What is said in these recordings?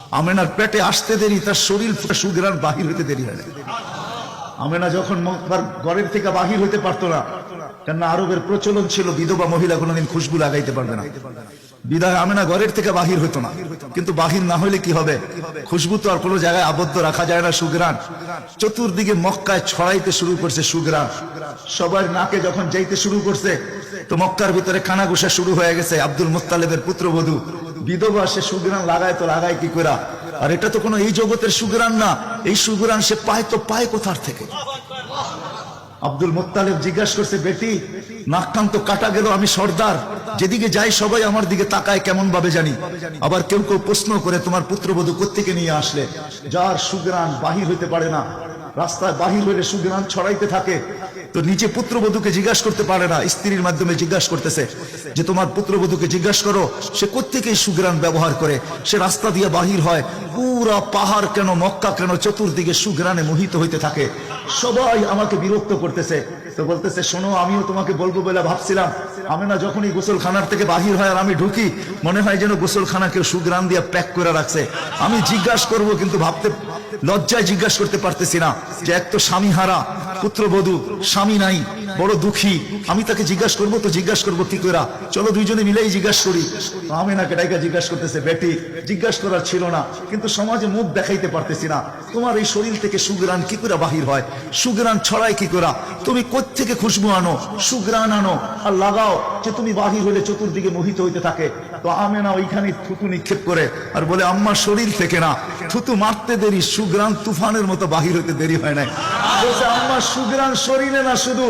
আমেনার পেটে আসতে দেরি, তার শরীর সুগ্রাণ বাহির হইতে দেরি হয় না। আমেনা যখন ঘরের থেকে বাহির হইতে পারতো না, কেননা আরবের প্রচলন ছিল বিধবা মহিলা কোনোদিন খুশবু লাগাইতে পারবে না, বিদায় আমেনা ঘরের থেকে বাহির হইতো না। কিন্তু বাহির না হইলে কি হবে? খুশবু তো আর কোনো জায়গায় আবদ্ধ রাখা যায় না। সুগ্রাণ চতুর্দিকে মক্কায় ছড়াইতে শুরু করছে। সুগ্রাণ সবার নাকে যখন যাইতে শুরু করছে, তো মক্কার ভিতরে কানাঘুষা শুরু হয়ে গেছে। আব্দুল মুত্তালিবের পুত্রবধূ বিধবা, সে সুগ্রাণ লাগায় তো লাগায় কি করে? আর এটা তো কোনো এই জগতের সুগ্রাণ না, এই সুগ্রাণ সে পায় তো পায় কোথার থেকে? আব্দুল মুত্তালিব জিজ্ঞাসা করছে, বেটি নাক কান তো কাটা গেল, আমি সর্দার, যেদিকে যাই সবাই আমার দিকে তাকায় কেমন ভাবে জানি। আবার কেউ কেউ প্রশ্ন করে, তোমার পুত্রবধূ কোত্থেকে নিয়ে আসলে? যার সুগ্রাণ বাহির হইতে পারে না, রাস্তায় বাহির হইলে সুগ্রাণ ছড়াইতে থাকে, তো নিচে পুত্রবধূকে জিজ্ঞাসা করতে পারে না, স্ত্রীর মাধ্যমে জিজ্ঞাসা করতেছে যে তোমার পুত্রবধূকে জিজ্ঞাসা করো সে কোত্থেকে সুগ্রাণ ব্যবহার করে, সে রাস্তা দিয়ে বাহির হয়। পুরা পাহাড় কেন, মক্কা কেন, চতুর্দিকে সুগ্রাণে মোহিত হইতে থাকে। সবাই আমাকে বিরক্ত করতেছে। তো বলতেছে, শোনো, আমিও তোমাকে বলবো বলে ভাবছিলাম। আমেনা যখনই গোসলখানার থেকে বাহির হয় আর আমি ঢুকি, মনে হয় যেন গোসলখানা কেউ সুগ্রাণ দিয়ে প্যাক করে রাখছে। আমি জিজ্ঞাসা করব, কিন্তু ভাবতে লজ্জায় জিজ্ঞাসা করতে পারতেছি না, যে এক তো স্বামী হারা পুত্রবধূ, স্বামী নাই, বড় দুঃখী, আমি তাকে জিজ্ঞাসা করবো তো জিজ্ঞাসা করবো কি করে? চলো দুইজনে মিলেই জিজ্ঞাসা করি। আমেনাকে ডাইকা জিজ্ঞাসা করতেছে, বেটি জিজ্ঞাসা করার ছিল না, কিন্তু সমাজে মুখ দেখাইতে পারতেছি না, তোমার এই শরীর থেকে সুগ্রাণ কি করে বাহির হয়? সুগ্রাণ ছড়ায় কি করে? তুমি কোত্থেকে খুশবু আনো, সুগ্রাণ আনো আর লাগাও, যে তুমি বাহির হইলে চতুর্দিকে মোহিত হইতে থাকে। তো আমেনা ওইখানে থুতু নিক্ষেপ করে আর বলে, আম্মা শরীর থেকে না, থুতু মারতে দেরি, সুগ্রাণ তুফানের মতো বাহির হইতে দেরি হয় নাই। বলছে, আম্মা সুগ্রাণ শরীরে না, শুধু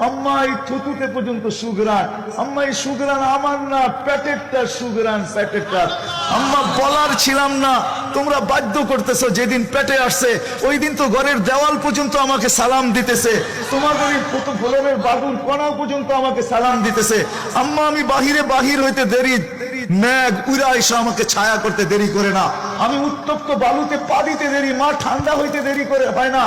আম্মা এই থুতুতে পর্যন্ত সুগ্রাণ। আম্মা এই সুগ্রাণ আমার না, পেটেরটা সুগ্রাণ, পেটেরটা। আম্মা বলার ছিলাম না, তোমরা বাধ্য করতেছো। যেদিন পেটে আসছে ওই দিন তো ঘরের দেওয়াল পর্যন্ত আমাকে সালাম দিতেছে, তোমাদের এই ফলনের বাবুর কণা পর্যন্ত আমাকে সালাম দিতেছে। আম্মা আমি বাহির হইতে দেরি, মেঘ উড়া এসে আমাকে ছায়া করতে দেরি করে না। আমি উত্তপ্ত বালুতে পা দিতে দেরি, মা ঠান্ডা হইতে দেরি করে হয় না।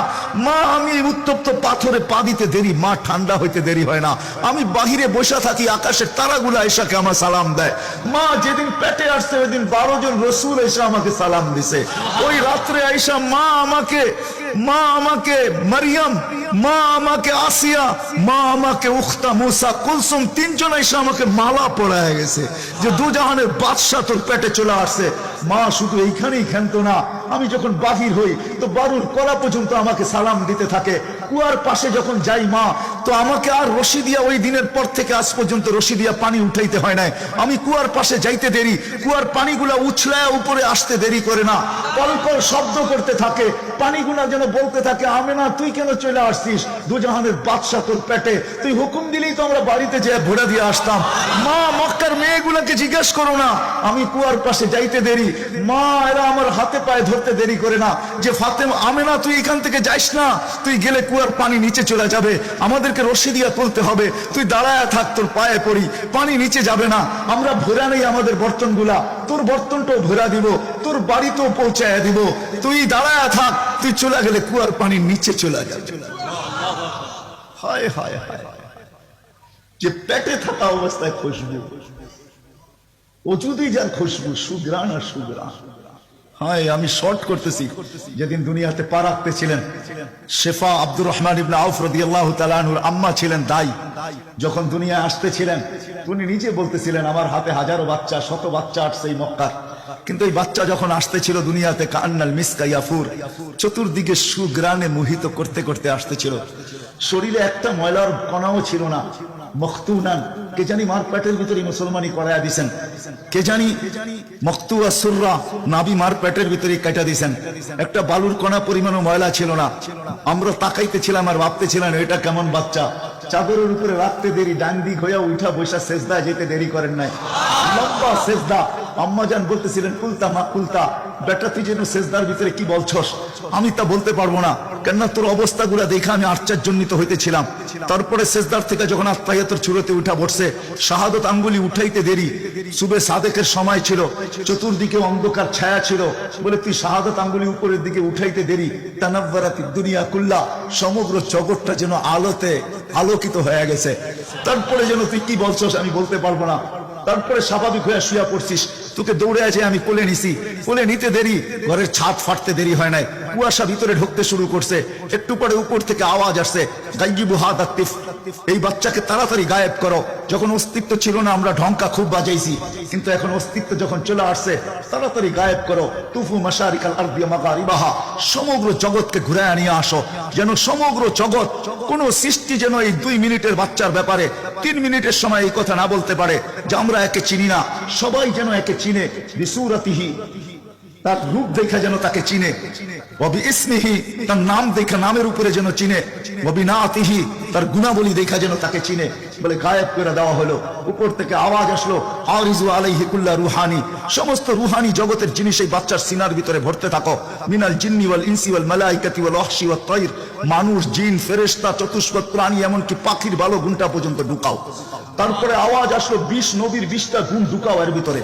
মা আমি উত্তপ্ত পাথরে পা দিতে দেরি, মা ঠান্ডা হইতে দেরি হয় না। আমি বাহিরে বসে থাকি, আকাশের তারাগুলা এসাকে আমার সালাম দেয়। মা যেদিন পেটে আসছে ওই দিন 12 জন রসুল এসে আমাকে সালাম দিছে। ওই রাত্রে আইসা মা আমাকে মারিয়াম, মা আমাকে আসিয়া, মা আমাকে উখতা মুসা কুলসুম, 3 জন এসে আমাকে মালা পড়ায় গেছে যে দুজাহানের বাদশা তোর পেটে চলে আসছে। মা শুধু এইখানেই খেলতো না, আমি যখন বাহির হই তো বারুর কলা পর্যন্ত আমাকে সালাম দিতে থাকে। কুয়ার পাশে যখন যাই মা, তো আমাকে আর রশি দিয়া, ওই দিনের পর থেকে আজ পর্যন্ত রশি দিয়া পানি উঠাইতে হয় নাই। আমি কুয়ার পাশে যাইতে দেরি, কুয়ার পানিগুলা উছলায় উপরে আসতে দেরি করে না, কলকল শব্দ করতে থাকে, পানিগুলা যেন বলতে থাকে, আমেনা তুই কেন চলে আসছিস? দুজাহানের বাদশা তোর পেটে, তুই হুকুম দিলেই তো আমরা বাড়িতে যেয়ে ভরে দিয়ে আসতাম। মা মক্কার মেয়েগুলাকে জিজ্ঞেস করো না, আমি কুয়ার পাশে যাইতে দেরি, মা এরা আমার হাতে পায়ে ধরতে দেরি করে না, যে ফাতেমা, আমেনা তুই এখান থেকে যাইস না, তুই গেলে কুয়ার পানি নিচে চলে যাবে, আমাদেরকে রশি দিয়া তুলতে হবে, তুই দাঁড়ায় থাক, তোর পায়ে পড়ি, পানি নিচে যাবে না, আমরা ভরা নেই আমাদের বর্তনগুলা, তোর বর্তনটাও ভরা দিব, তোর বাড়িতেও পৌঁছায় দিব, তুই দাঁড়ায় থাক, তুই চলে গেলে কুয়ার পানি নিচে চলে যাবে। হায় হায় হায়, যে পেটে থাকা অবস্থায় খুশবু, ও যদি যার খুশবু, সুগ্রাণ আর সুগ্রাণ। হায়, আমি শর্ট করতেছি। যেদিন দুনিয়াতে পা রাখতেছিলেন, শেফা আব্দুর রহমান ইবনে আউফ রাদিয়াল্লাহু তাআলা আনহুর আম্মা ছিলেন দাই। যখন দুনিয়ায় আসতেছিলেন, উনি নিজে বলতেছিলেন, আমার হাতে হাজারো বাচ্চা, শত বাচ্চা আসছে এই মক্কার, কিন্তু এই বাচ্চা যখন আসতেছিল দুনিয়াতে, কান্নাল মিসকা ইয়াফুর, চতুর্দিকে সুগ্রাণে মোহিত করতে করতে আসতেছিল। শরীরে একটা ময়লার কণাও ছিল না। মখতুনান, কে জানি মার পেটের ভিতরে মুসলমানি করায়া দিছেন, কে জানি মখতুয়া সুররা, নাবি মার পেটের ভিতরে কাটা দিছেন, একটা বালুর কণা পরিমাণও ময়লা ছিল না। আমরা তাকাইতেছিলাম আর ভাবতেছিলাম, এটা কেমন বাচ্চা? চাদরের উপরে রাখতে দেরি, ডান দিক হইয়া উঠা বৈশা সেজদা যেতে দেরি করেন নাই, লম্বা সেজদা। আম্মা জান বলতেছিলেন, কুলতা মা কুলতা, বেটা তুই যেন সেজদার ভিতরে কি বলছস? আমি তা বলতে পারবো না, কেননা তোর অবস্থাগুলা দেখে আমি আশ্চর্যান্বিত হইতেছিলাম। তারপরে সেজদার থেকে যখন আত্মাহিয়াতের চূড়াতে উঠা বসছে, শাহাদত আঙ্গুলি উঠাইতে দেরি, সুবে সাদেকের সময় ছিল, চতুর্দিকে অন্ধকার ছায়া ছিল, বলে তুই শাহাদত আঙ্গুলি উপরের দিকে উঠাইতে দেরি, তানাব্বারাতিদ দুনিয়া কুল্লা, সমগ্র জগৎটা যেন আলোতে আলোকিত হয়ে গেছে। তারপরে যেন তুই কি বলছস আমি বলতে পারবো না। তারপরে স্বাভাবিক হয়ে শুয়ে পড়ছিস, তোকে দৌড়ে আছে আমি কোলে নিছি, কোলে নিতে দেরি, ঘরের ছাদ ফাটতে দেরি হয় নাই, কুয়াশা ভিতরে ঢুকতে শুরু করছে, একটু পরে উপর থেকে আওয়াজ আসছে, গাইবু হাদাতিফ, এই বাচ্চাকে তাড়াতাড়ি গায়েব করো। যখন অস্তিত্ব ছিল না আমরা ঢঙ্কা খুব বাজাইছি, কিন্তু এখন অস্তিত্ব যখন চলে আসছে তাড়াতাড়ি গায়েব করো। তুফু মাশারিকাল আরদি মাগারিবাহা, সমগ্র জগৎকে ঘুরায় নিয়ে আসো, যেন সমগ্র জগৎ, কোন সৃষ্টি যেন এই 2 মিনিটের বাচ্চার ব্যাপারে 3 মিনিটের সময় এই কথা না বলতে পারে যে আমরা একে চিনি না। সবাই যেন একে চিনে, বিসুরাতিহি, তার রূপ দেখা যেন তাকে চিনে, ওয়াবি ইসমিহি, তার নাম দেখা নামের উপরে যেন চিনে, ওয়াবি নাতিহি, তার গুণাবলী দেখা যেন তাকে চিনে। বলে গায়েব করে দেওয়া হলো। উপর থেকে আওয়াজ আসলো, আরিজু আলাইহি কুল্লা রুহানি, সমস্ত রুহানি জগতের জিনিস এই বাচ্চার সিনার ভিতরে ভরতে থাকো। মিনাল জিন্নি ওয়াল ইনসি ওয়াল মালাইকাতি ওয়াল ওয়াহশি ওয়াত তাইর, মানুষ, জিন, ফেরেশতা, চতুষ্পদ প্রাণী, এমনকি পাখির ভালো গুণটা পর্যন্ত ঢুকাও। তারপরে আওয়াজ আসলো 20 নবীর 20টা গুণ ঢুকাও এর ভিতরে।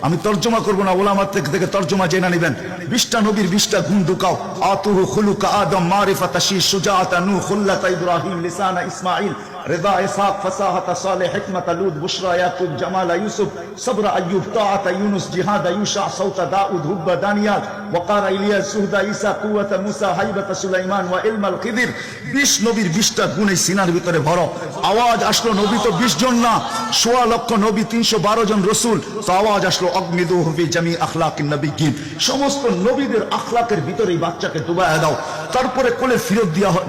আমি তর্জমা করবো না, ওলামার থেকে তর্জমা জেনে নেবেন। 20টা নবীর 20টা গুণ ঢুকাও। আতুহু খুলুকা আদম, মারিফাতা শীশ, সুজাআতা নূহ, খুল্লাতা ইব্রাহিম, লিসানা ইসমাঈল, রিদা ইসহাক, ফাসাহাতা সালেহ, হিকমাতা লূত, বুশরা ইয়াকুব, জামালা ইউসুফ, সবরা আইয়ুব, তাআতা ইউনুস, জিহাদা ইউশা, সাউতা দাউদ, হুব্বা দানিয়াল, ওয়াকারা ইলিয়াস, সুহদা ঈসা, কুওয়াতা মুসা, হাইবাতা সুলাইমান, ওয়া ইলমাল খিদির। 20 নবীর 20টা গুণ এই সিনার ভিতরে ভরো। আওয়াজ আসলো, নবী তো 20 জন না, 1.25 লক্ষ নবী, 312 জন রসুল। তো আওয়াজ আসলো, অগমিদুহু ফি জামি আখলাকিন নবিয়্যিন, সমস্ত নবীদের আখলাকের ভিতরে এই বাচ্চাকে ডুবাইয়া দাও। তারপরে কোলে ফিরত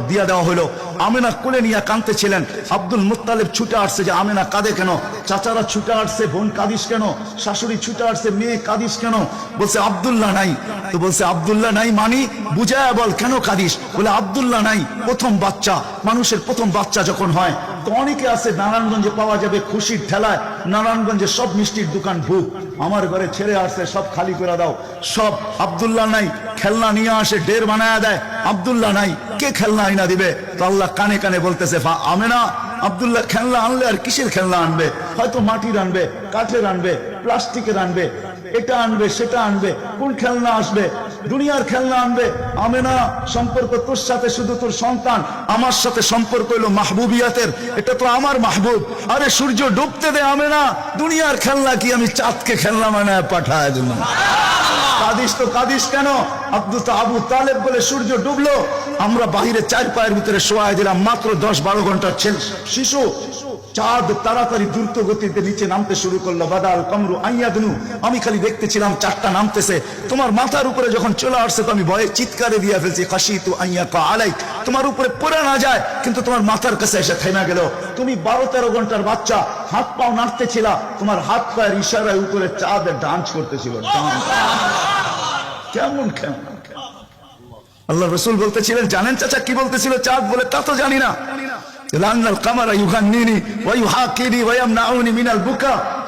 দিয়া দেওয়া হলো। আমেনা কোলে নিয়ে কাঁদতেছিলেন। আব্দুল মুত্তালিব ছুটে আসছে যে আমেনা কাঁদে কেন? চাচারা ছুটে আসছে, বোন কাঁদিস কেন? শাশুড়ি ছুটে আসছে, মেয়ে কাঁদিস কেন? বলছে আব্দুল্লাহ নাই। তো বলছে আব্দুল্লাহ নাই মানি, বুঝায় বল কেন কাঁদিস? বলে আব্দুল্লাহ নাই, প্রথম বাচ্চা, মানুষের প্রথম বাচ্চা যখন হয়, তো অনেকে আছে নারায়ণগঞ্জে পাওয়া যাবে খুশির ঠেলায়, নারায়ণগঞ্জে সব মিষ্টির দোকান ভুক, আমার ঘরে ছেড়ে আসছে, সব খালি করে দাও। সব আব্দুল্লাহ নাই, খেলনা নিয়ে আসে, ডের বানায় দেয়, আব্দুল্লাহ নাই, কে খেলনা আইনা দিবে? তো আল্লাহ কানে কানে বলতেছে, আমেনা, আব্দুল্লাহ খেলনা আনলে আর কিসের খেলনা আনবে? হয়তো মাটির আনবে, কাঠের আনবে, প্লাস্টিকের আনবে, এটা আনবে, সেটা আনবে, কোন খেলনা আসবে? দুনিয়ার খেলনা আনবে। আমেনা, সম্পর্ক তোর সাথে শুধু তোর সন্তান, আমার সাথে সম্পর্ক হলো মাহবুবিয়াতের, এটা তো আমার মাহবুব। আরে সূর্য ডুবতে দে আমেনা, দুনিয়ার খেলনা কি আমি চাঁদকে খেলনা বানায় পাঠায় দেব? কাদিস তো কাদিস কেন? আবু তালেব বলে সূর্য ডুবলো, আমরা বাহিরে 4 পায়ের ভিতরে শোয়া দিলাম, মাত্র 10-12 ঘন্টার শিশু। চাঁদ তাড়াতাড়ি দ্রুত গতিতে নিচে নামতে শুরু করলো। বাদাল কমরু আইয়াদনু, আমি খালি দেখতেছিলাম চাঁদটা নামতেছে। তোমার মাথার উপরে যখন চলে আসছে তো আমি ভয়ে চিৎকারে দিয়ে ফেলছি, খাশিতু আইয়াকা আলাই, তোমার উপরে পড়ে না যায়, কিন্তু তোমার মাথার কাছে এসে থেমে গেল। তুমি 12-13 ঘন্টার বাচ্চা, হাত পাও নাড়তেছিলা, তোমার হাত পায়ের ইশারায় উপরে চাঁদের ডান্স করতেছিল। কেমন কেমন আল্লাহ রসুল বলতেছিলেন, জানেন চাচা কি বলতেছিল চাঁদ? বলে তা তো জানি না।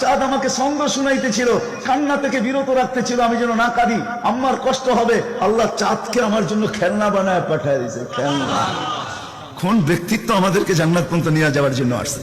চাঁদ আমাকে সঙ্গ শুনাইতেছিল, কান্না থেকে বিরত রাখতেছিল, আমি যেন না কাঁদি, আমার কষ্ট হবে। আল্লাহ চাঁদকে আমার জন্য খেলনা বানায় পাঠায় দিয়েছে। খেলনা, কোন ব্যক্তিত্ব আমাদেরকে জান্নাত পর্যন্ত নিয়ে যাওয়ার জন্য আসছে।